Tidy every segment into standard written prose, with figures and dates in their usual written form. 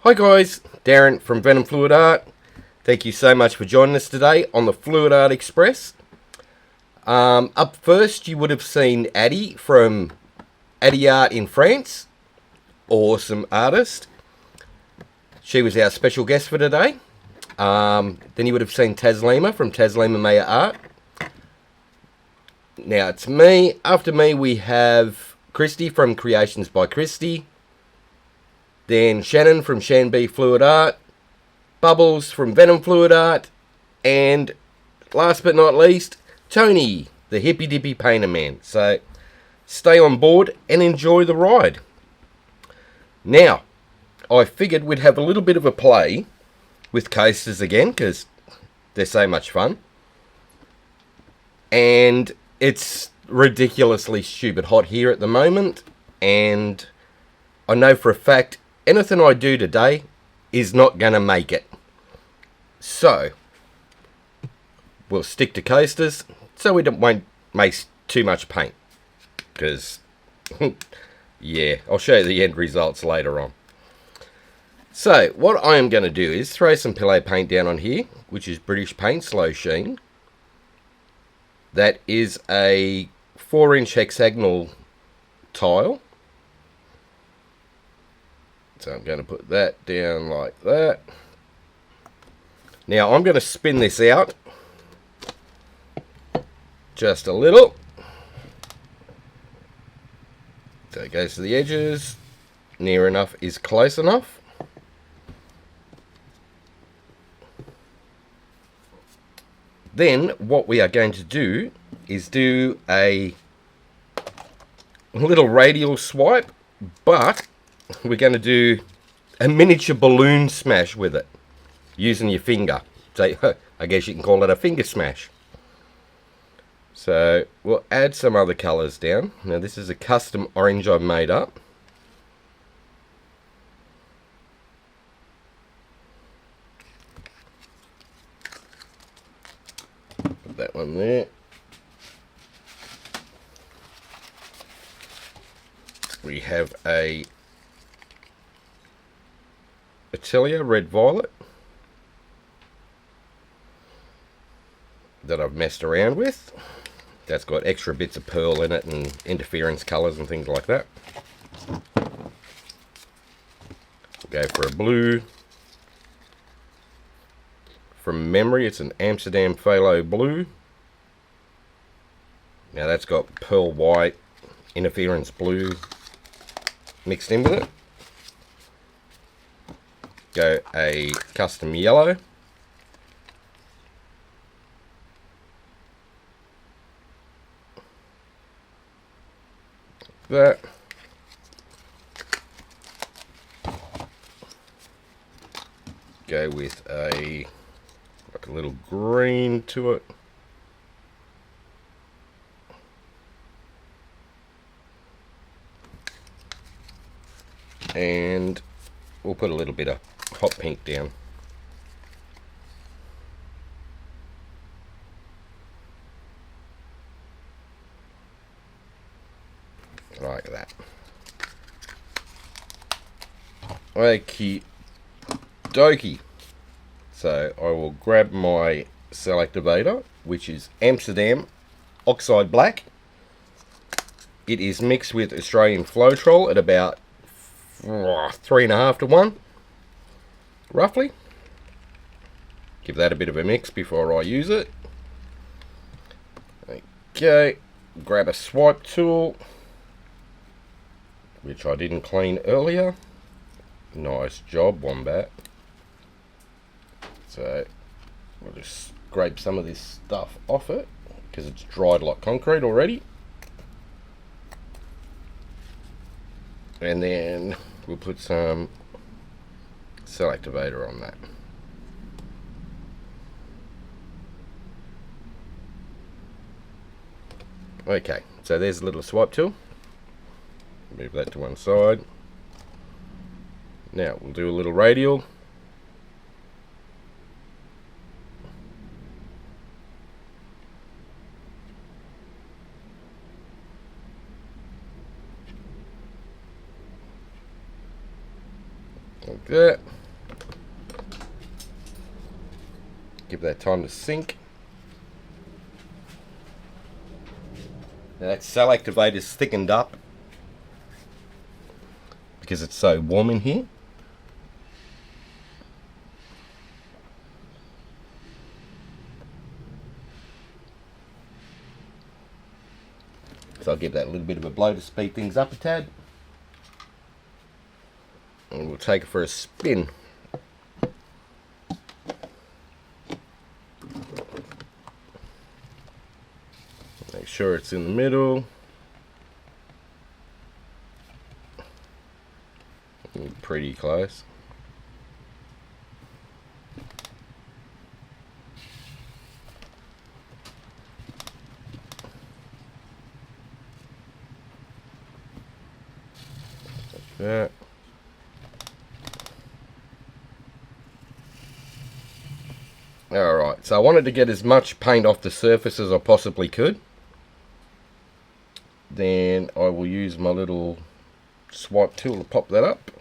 Hi guys, Darren from Venom Fluid Art. Thank you so much for joining us today on the Fluid Art Express. Up first you would have seen Addie from Addie Art in France. Awesome artist. She was our special guest for today. Then you would have seen Taslima from Taslima Maya Art. Now it's me. After me we have Kristey from Kreations by Kristey. Then Shannon from ShanB Fluid Art, Bubbles from Venom Fluid Art, and last but not least, Tony, the hippie dippy painter man. So stay on board and enjoy the ride. Now, I figured we'd have a little bit of a play with coasters again, because they're so much fun. And it's ridiculously stupid hot here at the moment, and I know for a fact anything I do today is not going to make it. So, we'll stick to coasters so we won't waste too much paint. Because, yeah, I'll show you the end results later on. So, what I am going to do is throw some pillow paint down on here, which is British Paint Slow Sheen. That is a 4-inch hexagonal tile. So I'm going to put that down like that. Now I'm going to spin this out just a little. So it goes to the edges. Near enough is close enough. Then what we are going to do is do a little radial swipe, but we're going to do a miniature balloon smash with it using your finger. So I guess you can call it a finger smash. So we'll add some other colours down. Now this is a custom orange I've made up. Put that one there. We have a Atelier Red Violet that I've messed around with. That's got extra bits of pearl in it and interference colours and things like that. We'll go for a blue. From memory, it's an Amsterdam Phthalo Blue. Now that's got pearl white, interference blue mixed in with it. Go a custom yellow. That. Go with a little green to it. And we'll put a little bit of hot pink down. Like that. Okie dokie. So I will grab my cell activator, which is Amsterdam Oxide Black. It is mixed with Australian Floetrol at about 3.5 to 1. Roughly. Give that a bit of a mix before I use it. Okay, grab a swipe tool, which I didn't clean earlier. Nice job, Wombat. So we'll just scrape some of this stuff off it because it's dried like concrete already. And then we'll put some cell activator on that. Okay, so there's a little swipe tool. Move that to one side. Now we'll do a little radial. Like that. Give that time to sink. Now that cell activator's thickened up because it's so warm in here. So I'll give that a little bit of a blow to speed things up a tad. And we'll take it for a spin. Make sure it's in the middle. Pretty close. Like that. Alright, so I wanted to get as much paint off the surface as I possibly could. Then I will use my little swipe tool to pop that up.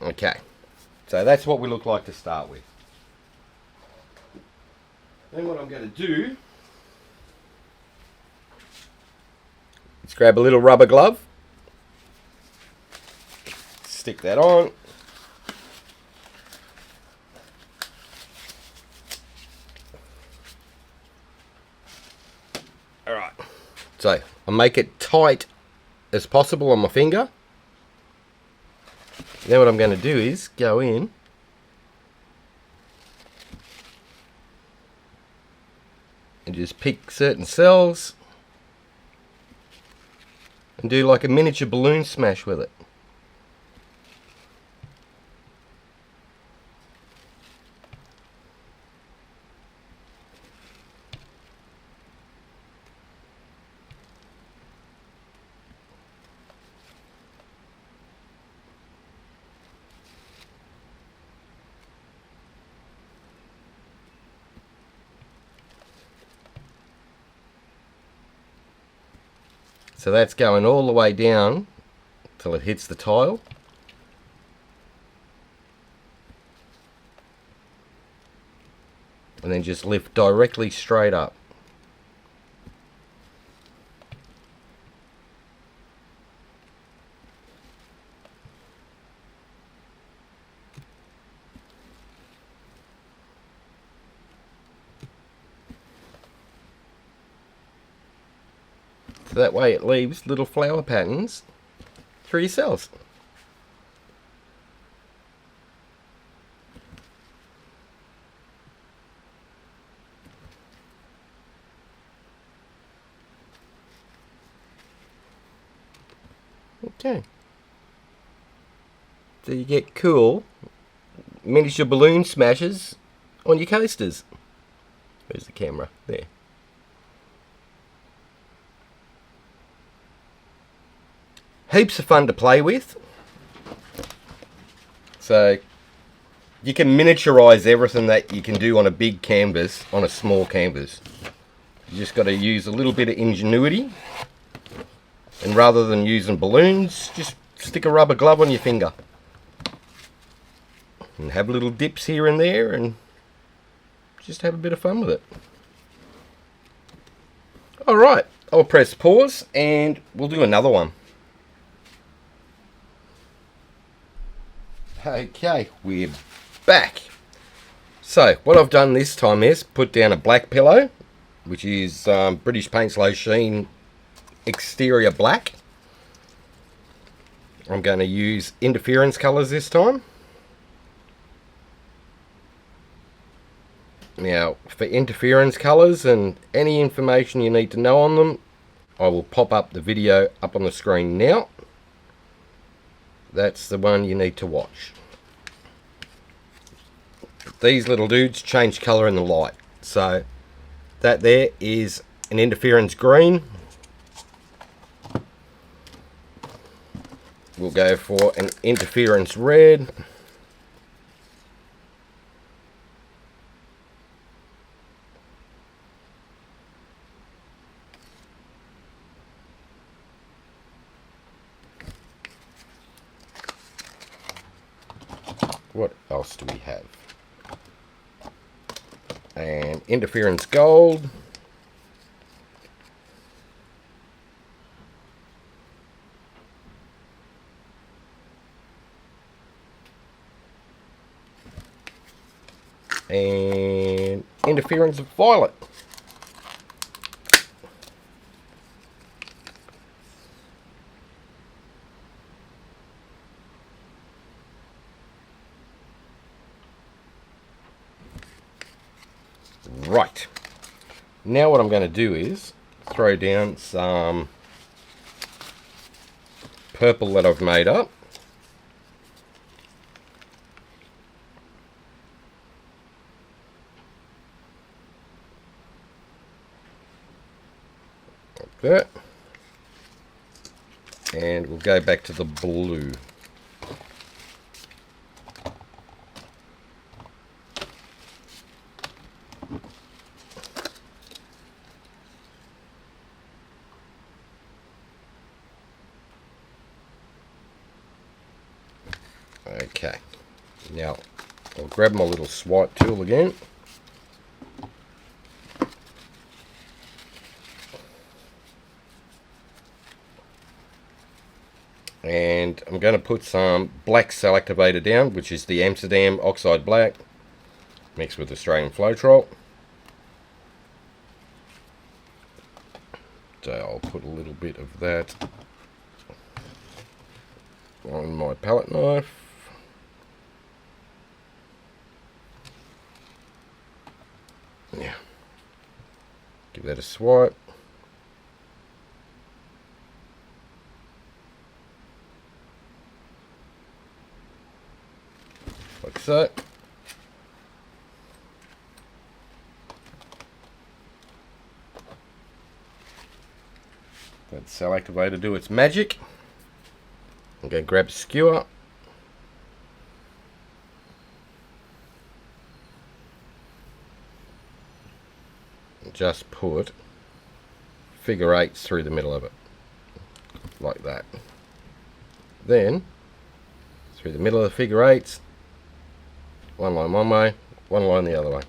Okay, so that's what we look like to start with. Then what I'm going to do is grab a little rubber glove, stick that on, alright, so I make it tight as possible on my finger. Then what I'm going to do is go in and just pick certain cells and do like a miniature balloon smash with it. So that's going all the way down till it hits the tile. And then just lift directly straight up. So that way it leaves little flower patterns through your cells. Okay. So you get cool miniature balloon smashes on your coasters. Where's the camera? There. Heaps of fun to play with. So you can miniaturize everything that you can do on a big canvas on a small canvas. You just got to use a little bit of ingenuity, and rather than using balloons, just stick a rubber glove on your finger and have little dips here and there and just have a bit of fun with it. Alright, I'll press pause and we'll do another one. Okay, we're back. So what I've done this time is put down a black pillow, which is British Paint Slow Sheen exterior black. I'm going to use interference colours this time. Now for interference colours and any information you need to know on them, I will pop up the video up on the screen now. That's the one you need to watch. These little dudes change colour in the light. So that there is an interference green. We'll go for an interference red. what else do we have? And interference gold. And interference violet. Right, now what I'm going to do is throw down some purple that I've made up. Like that. And we'll go back to the blue. Okay, now I'll grab my little swipe tool again. And I'm going to put some black cell activator down, which is the Amsterdam Oxide Black, mixed with Australian Floetrol. So I'll put a little bit of that on my palette knife. Yeah, give that a swipe. Like so. Let cell activator do its magic. I'm going to grab a skewer. Just put figure eights through the middle of it, like that. Then, through the middle of the figure eights, one line one way, one line the other way.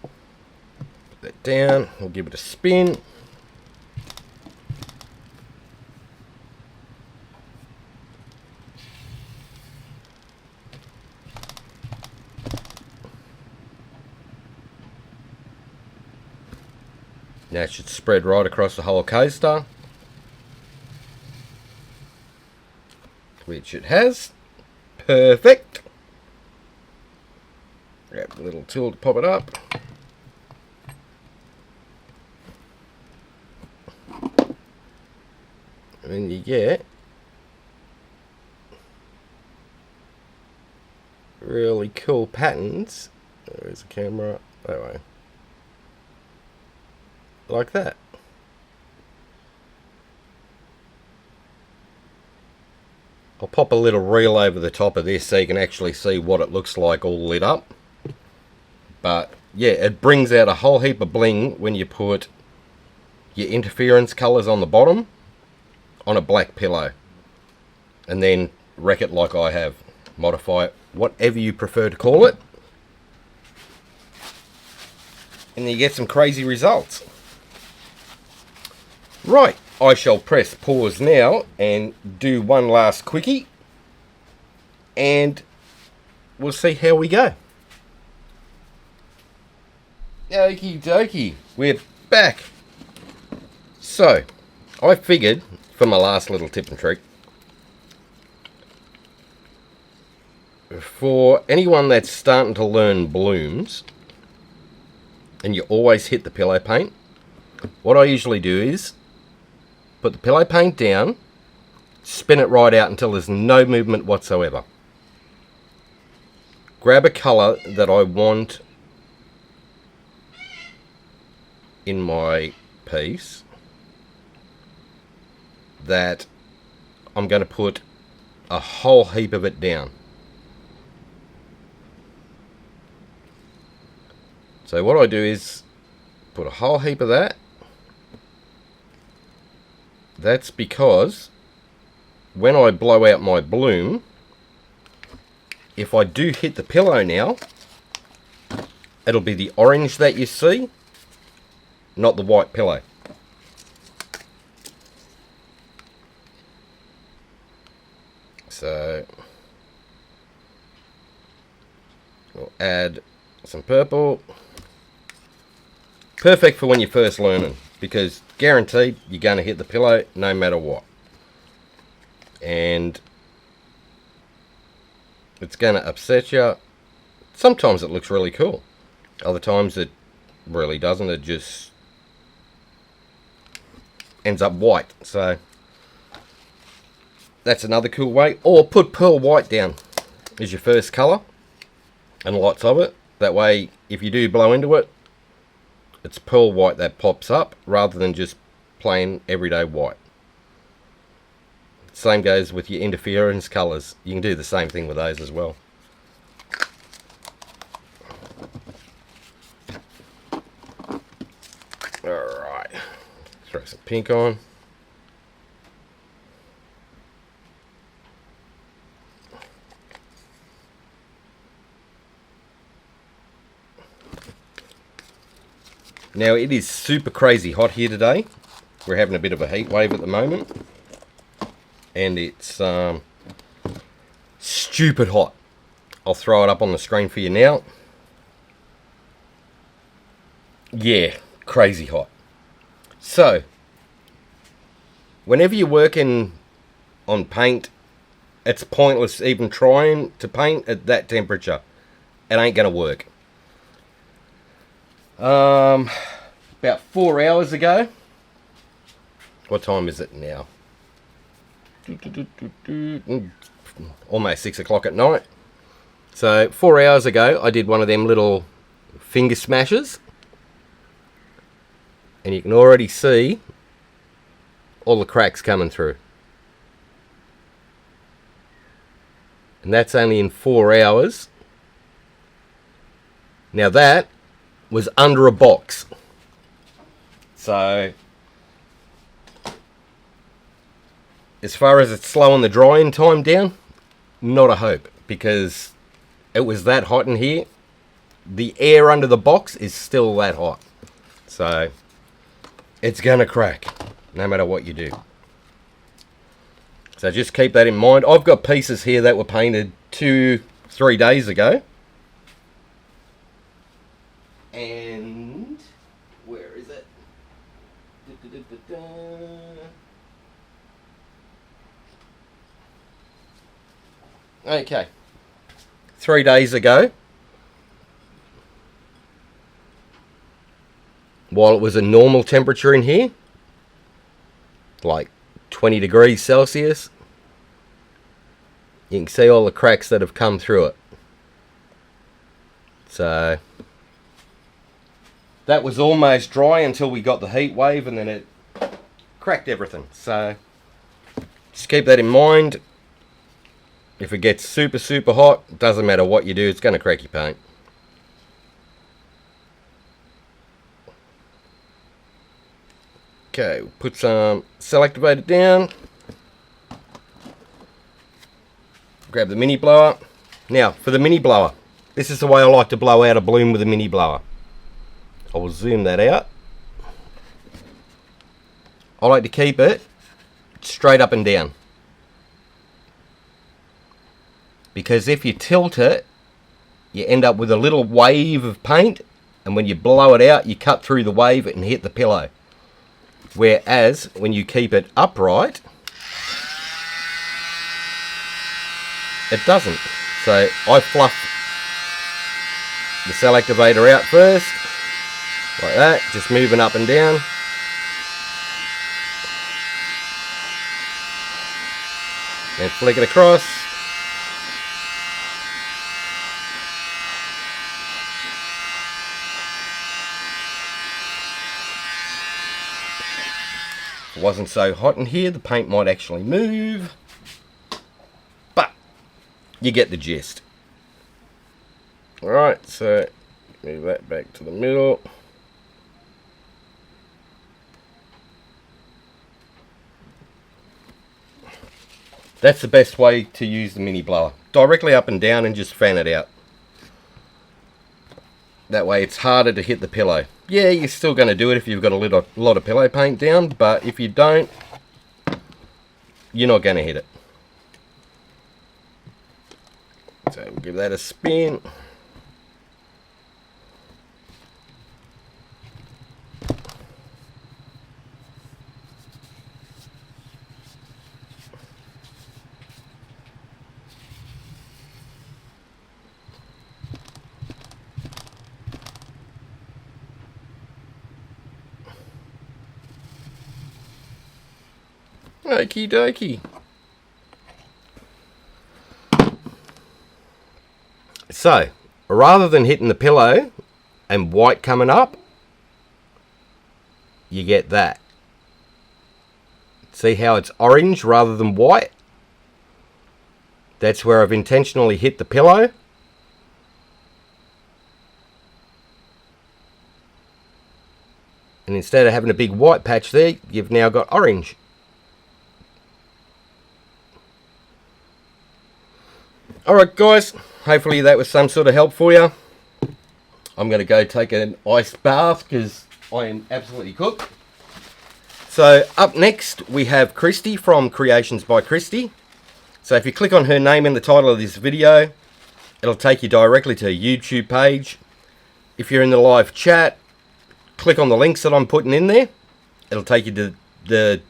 Put that down, we'll give it a spin. Now it should spread right across the whole coaster, which it has. Perfect. Grab the little tool to pop it up. And then you get really cool patterns. There's a camera, that way. Like that. I'll pop a little reel over the top of this so you can actually see what it looks like all lit up. But yeah, it brings out a whole heap of bling when you put your interference colours on the bottom on a black pillow. And then wreck it like I have. Modify it, whatever you prefer to call it. And you get some crazy results. Right, I shall press pause now and do one last quickie, and we'll see how we go. Okie dokie, we're back. So, I figured for my last little tip and trick, for anyone that's starting to learn blooms, and you always hit the pillow paint, what I usually do is put the pillow paint down, spin it right out until there's no movement whatsoever. Grab a colour that I want in my piece that I'm going to put a whole heap of it down. So what I do is put a whole heap of that. That's because when I blow out my bloom, if I do hit the pillow now, it'll be the orange that you see, not the white pillow. So we'll add some purple. Perfect for when you're first learning, because guaranteed you're going to hit the pillow no matter what. And it's going to upset you. Sometimes it looks really cool. Other times it really doesn't. It just ends up white. So that's another cool way. Or put pearl white down as your first colour and lots of it. That way, if you do blow into it, it's pearl white that pops up rather than just plain everyday white. Same goes with your interference colours. You can do the same thing with those as well. Alright, throw some pink on. Now it is super crazy hot here today. We're having a bit of a heat wave at the moment. And it's stupid hot. I'll throw it up on the screen for you now. Yeah, crazy hot. So, whenever you're working on paint, it's pointless even trying to paint at that temperature. It ain't gonna work. About 4 hours ago. What time is it now? Almost 6 o'clock at night. So 4 hours ago I did one of them little finger smashes, and you can already see all the cracks coming through, and that's only in 4 hours. Now that was under a box. So as far as it's slowing the drying time down, not a hope, because it was that hot in here. The air under the box is still that hot. So it's gonna crack no matter what you do. So just keep that in mind. I've got pieces here that were painted 2-3 days ago. And where is it? Okay, 3 days ago, while it was a normal temperature in here, like 20 degrees Celsius, you can see all the cracks that have come through it. So that was almost dry until we got the heat wave, and then it cracked everything. So just keep that in mind. If it gets super, super hot, doesn't matter what you do, it's going to crack your paint. Okay, we'll put some cell activator down. Grab the mini blower. Now, for the mini blower, this is the way I like to blow out a bloom with a mini blower. I will zoom that out. I like to keep it straight up and down, because if you tilt it, you end up with a little wave of paint, and when you blow it out, you cut through the wave and hit the pillow. Whereas when you keep it upright, it doesn't. So I fluff the cell activator out first, like that, just moving up and down. Then flick it across. If it wasn't so hot in here, the paint might actually move, but you get the gist. Alright, so move that back to the middle. That's the best way to use the mini blower. Directly up and down and just fan it out. That way it's harder to hit the pillow. Yeah, you're still going to do it if you've got a lot of pillow paint down, but if you don't, you're not going to hit it. So we'll give that a spin. Okie dokie. So, rather than hitting the pillow and white coming up, you get that. See how it's orange rather than white? That's where I've intentionally hit the pillow. And instead of having a big white patch there, you've now got orange. Alright guys, hopefully that was some sort of help for you. I'm going to go take an ice bath because I am absolutely cooked. So up next we have Kristey from Kreations by Kristey. So if you click on her name in the title of this video, it'll take you directly to her YouTube page. If you're in the live chat, click on the links that I'm putting in there. It'll take you to the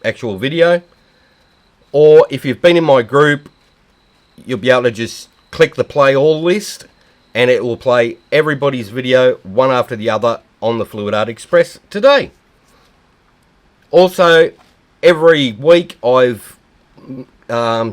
actual video. Or if you've been in my group, you'll be able to just click the play all list and it will play everybody's video one after the other on the Fluid Art Express today. Also, every week I've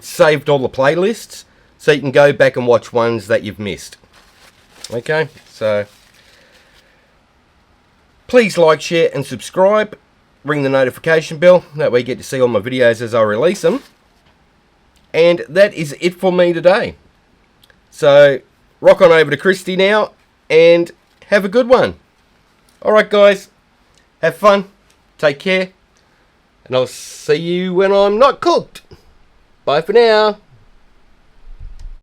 saved all the playlists so you can go back and watch ones that you've missed. Okay, so please like, share and subscribe. Ring the notification bell, that way you get to see all my videos as I release them. And that is it for me today. So, rock on over to Kristey now, and have a good one. Alright guys, have fun, take care, and I'll see you when I'm not cooked. Bye for now.